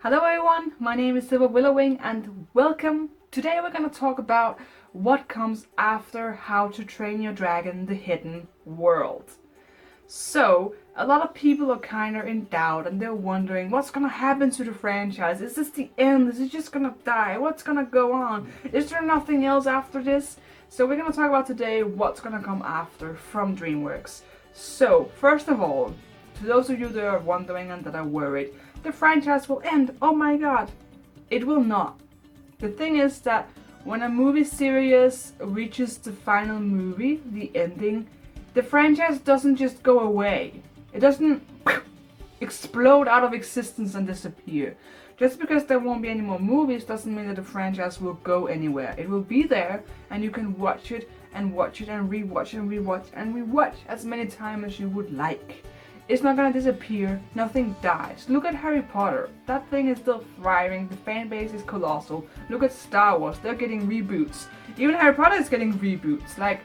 Hello everyone, my name is Silver Willowwing and welcome. Today we're going to talk about what comes after How to Train Your Dragon: The Hidden World. So, a lot of people are kind of in doubt and they're wondering what's going to happen to the franchise. Is this the end? Is it just going to die? What's going to go on? Is there nothing else after this? So we're going to talk about today what's going to come after from DreamWorks. So, first of all, to those of you that are wondering and that are worried, the franchise will end. Oh my god. It will not. The thing is that when a movie series reaches the final movie, the ending, the franchise doesn't just go away. It doesn't explode out of existence and disappear. Just because there won't be any more movies doesn't mean that the franchise will go anywhere. It will be there and you can watch it and watch it and rewatch and rewatch and rewatch as many times as you would like. It's not gonna disappear, nothing dies. Look at Harry Potter, that thing is still thriving, the fan base is colossal. Look at Star Wars, they're getting reboots. Even Harry Potter is getting reboots. Like,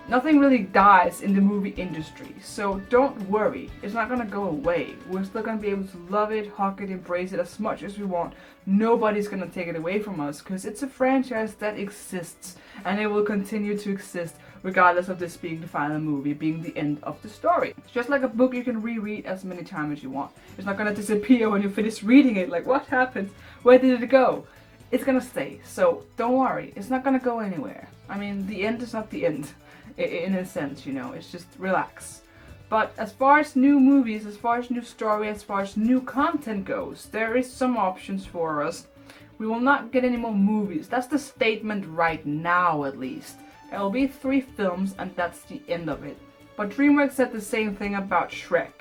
nothing really dies in the movie industry. So don't worry, it's not gonna go away. We're still gonna be able to love it, hug it, embrace it as much as we want. Nobody's gonna take it away from us because it's a franchise that exists and it will continue to exist regardless of this being the final movie, being the end of the story. It's just like a book you can reread as many times as you want. It's not gonna disappear when you finish reading it. Like, what happened? Where did it go? It's gonna stay. So don't worry, it's not gonna go anywhere. I mean, the end is not the end in a sense, you know, it's just relax. But as far as new movies, as far as new story, as far as new content goes, there is some options for us. We will not get any more movies. That's the statement right now, at least. There will be 3 films and that's the end of it. But DreamWorks said the same thing about Shrek.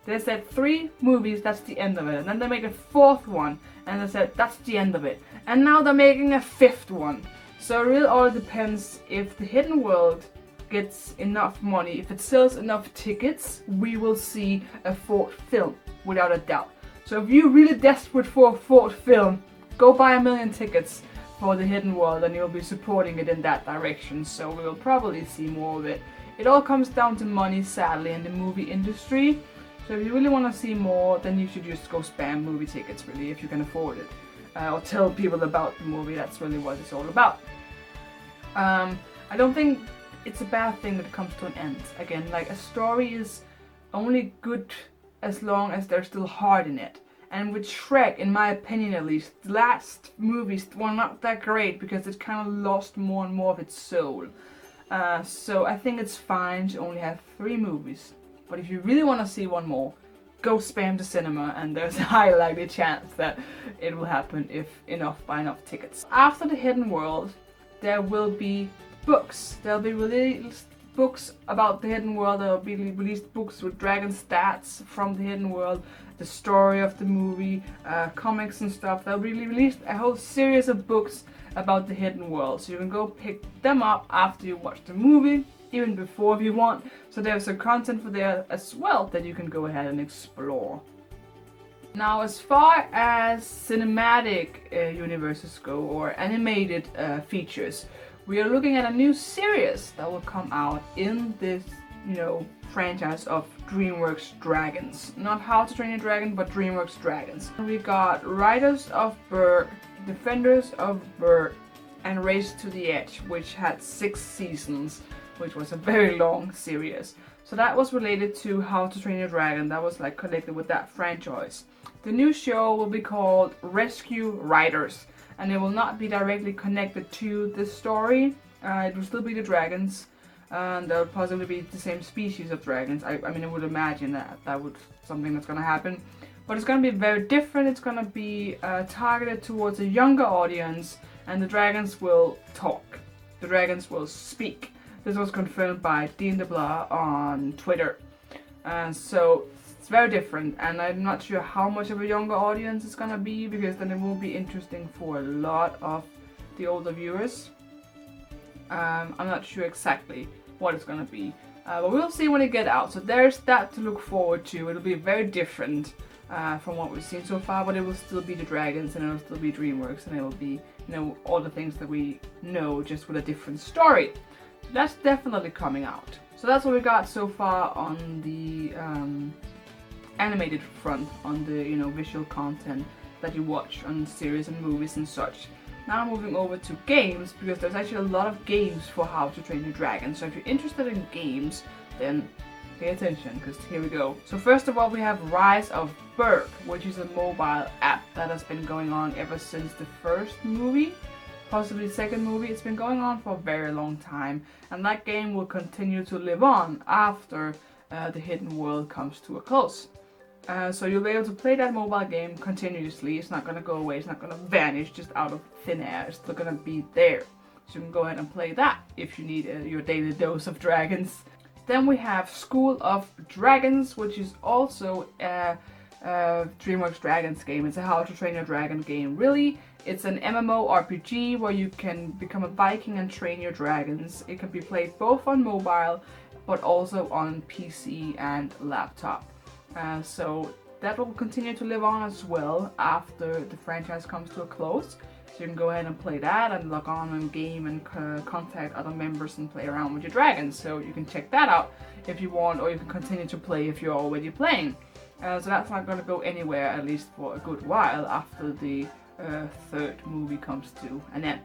They said 3 movies, that's the end of it. And then they make a 4th one and they said that's the end of it. And now they're making a 5th one. So it really all depends if The Hidden World gets enough money, if it sells enough tickets, we will see a 4th film, without a doubt. So if you're really desperate for a 4th film, go buy 1 million tickets for The Hidden World and you'll be supporting it in that direction, so we will probably see more of it. It all comes down to money, sadly, in the movie industry. So if you really want to see more, then you should just go spam movie tickets, really, if you can afford it. Or tell people about the movie, that's really what it's all about. I don't think it's a bad thing that it comes to an end. Again, like, a story is only good as long as there's still heart in it. And with Shrek, in my opinion at least, the last movies were not that great because it kind of lost more and more of its soul. So I think it's fine to only have 3 movies. But if you really want to see one more, go spam the cinema and there's a high likely chance that it will happen if buy enough tickets. After The Hidden World, there will be books. There'll be released books about The Hidden World. There will be released books with dragon stats from The Hidden World, the story of the movie, comics and stuff. They'll be released a whole series of books about The Hidden World. So you can go pick them up after you watch the movie, even before if you want. So there's some content for there as well that you can go ahead and explore. Now, as far as cinematic universes go, or animated features, we are looking at a new series that will come out in this, franchise of DreamWorks Dragons. Not How to Train Your Dragon, but DreamWorks Dragons. We got Riders of Berk, Defenders of Berk, and Race to the Edge, which had 6 seasons, which was a very long series. So that was related to How to Train Your Dragon. That was like connected with that franchise. The new show will be called Rescue Riders, and it will not be directly connected to the story. It will still be the dragons, and there will possibly be the same species of dragons. I mean, I would imagine that would something that's gonna happen. But it's gonna be very different. It's gonna be targeted towards a younger audience, and the dragons will talk. The dragons will speak. This was confirmed by Dean DeBlah on Twitter. So it's very different, and I'm not sure how much of a younger audience it's gonna be, because then it won't be interesting for a lot of the older viewers. I'm not sure exactly what it's gonna be, but we'll see when it gets out. So there's that to look forward to. It'll be very different from what we've seen so far, but it will still be the dragons, and it'll still be DreamWorks, and it'll be, all the things that we know, just with a different story. So that's definitely coming out. So that's what we got so far on the animated front, on the visual content that you watch on series and movies and such. Now I'm moving over to games, because there's actually a lot of games for How to Train Your Dragon. So if you're interested in games, then pay attention, because here we go. So first of all, we have Rise of Berk, which is a mobile app that has been going on ever since the first movie, possibly the second movie. It's been going on for a very long time, and that game will continue to live on after the hidden world comes to a close. So you'll be able to play that mobile game continuously. It's not going to go away, it's not going to vanish just out of thin air, it's still going to be there. So you can go ahead and play that if you need your daily dose of dragons. Then we have School of Dragons, which is also a DreamWorks Dragons game. It's a How to Train Your Dragon game, really. It's an MMORPG where you can become a Viking and train your dragons. It can be played both on mobile, but also on PC and laptop. So that will continue to live on as well after the franchise comes to a close. So you can go ahead and play that and log on and game and contact other members and play around with your dragons. So you can check that out if you want, or you can continue to play if you're already playing. So that's not going to go anywhere, at least for a good while, after the third movie comes to an end.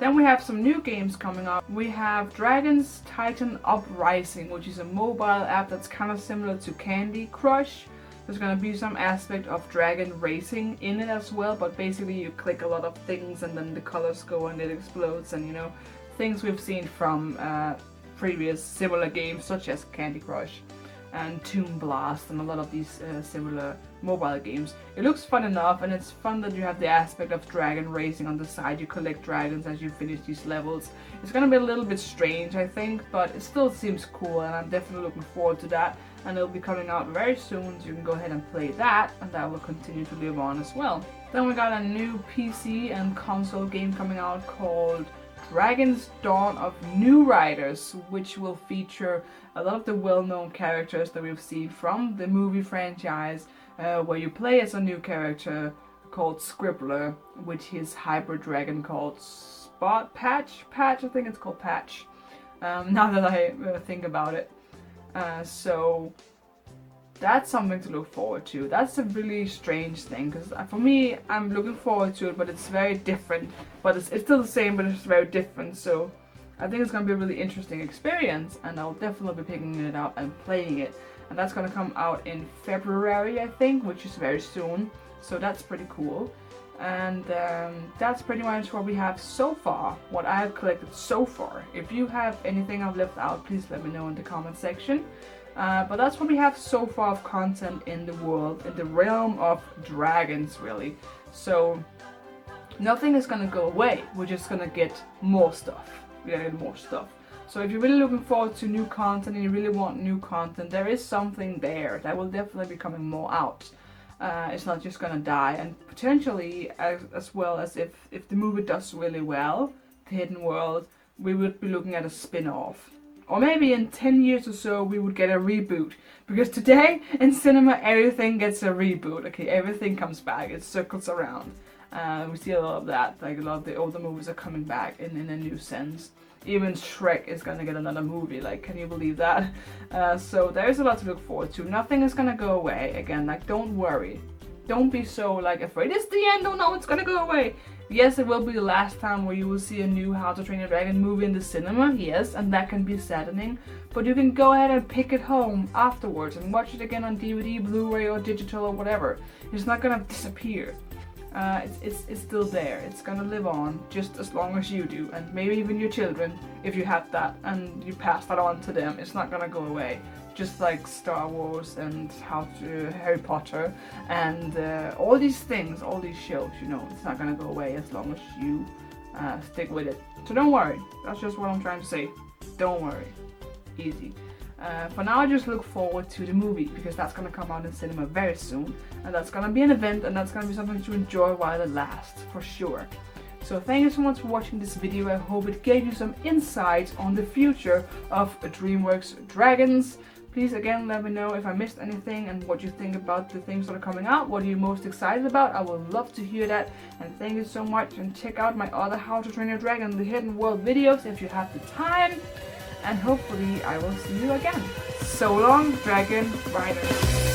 Then we have some new games coming up. We have Dragon's Titan UPRISING, which is a mobile app that's kind of similar to Candy Crush. There's going to be some aspect of dragon racing in it as well, but basically you click a lot of things and then the colors go and it explodes, and you know, things we've seen from previous similar games such as Candy Crush and Toon Blast and a lot of these similar mobile games. It looks fun enough, and it's fun that you have the aspect of dragon racing on the side. You collect dragons as you finish these levels. It's gonna be a little bit strange, I think, but it still seems cool, and I'm definitely looking forward to that. And it'll be coming out very soon, so you can go ahead and play that, and that will continue to live on as well. Then we got a new PC and console game coming out called Dragon's Dawn of New Riders, which will feature a lot of the well-known characters that we've seen from the movie franchise, where you play as a new character called Scribbler, with his hybrid dragon called Patch, I think it's called Patch, now that I think about it. So that's something to look forward to. That's a really strange thing, because for me, I'm looking forward to it, but it's very different. But it's still the same, but it's very different. So I think it's going to be a really interesting experience, and I'll definitely be picking it up and playing it. And that's going to come out in February, I think, which is very soon. So that's pretty cool. And that's pretty much what we have so far, what I have collected so far. If you have anything I've left out, please let me know in the comment section. But that's what we have so far of content in the world, in the realm of dragons, really. So nothing is gonna go away. We're just gonna get more stuff. We're gonna get more stuff. So if you're really looking forward to new content and you really want new content, there is something there that will definitely be coming more out. It's not just gonna die, and potentially as well as if the movie does really well, The Hidden World, we would be looking at a spin-off. Or maybe in 10 years or so we would get a reboot, because today in cinema everything gets a reboot. Okay, everything comes back, it circles around. We see a lot of that, like a lot of the older movies are coming back in a new sense. Even Shrek is gonna get another movie, like, can you believe that? So there's a lot to look forward to. Nothing is gonna go away. Again, like, don't worry. Don't be so, like, afraid it's the end, oh no, it's gonna go away. Yes, it will be the last time where you will see a new How to Train Your Dragon movie in the cinema, yes, and that can be saddening. But you can go ahead and pick it home afterwards and watch it again on DVD, Blu-ray, or digital, or whatever. It's not gonna disappear. It's still there. It's gonna live on just as long as you do, and maybe even your children, if you have that and you pass that on to them. It's not gonna go away. Just like Star Wars and Harry Potter and all these things, all these shows, you know, it's not gonna go away as long as you stick with it. So don't worry. That's just what I'm trying to say. Don't worry. Easy. For now, I just look forward to the movie, because that's gonna come out in cinema very soon, and that's gonna be an event, and that's gonna be something to enjoy while it lasts, for sure. So thank you so much for watching this video. I hope it gave you some insights on the future of DreamWorks Dragons. Please again let me know if I missed anything and what you think about the things that are coming out. What are you most excited about? I would love to hear that. And thank you so much, and check out my other How to Train Your Dragon The Hidden World videos if you have the time. And hopefully I will see you again. So long, Dragon Riders.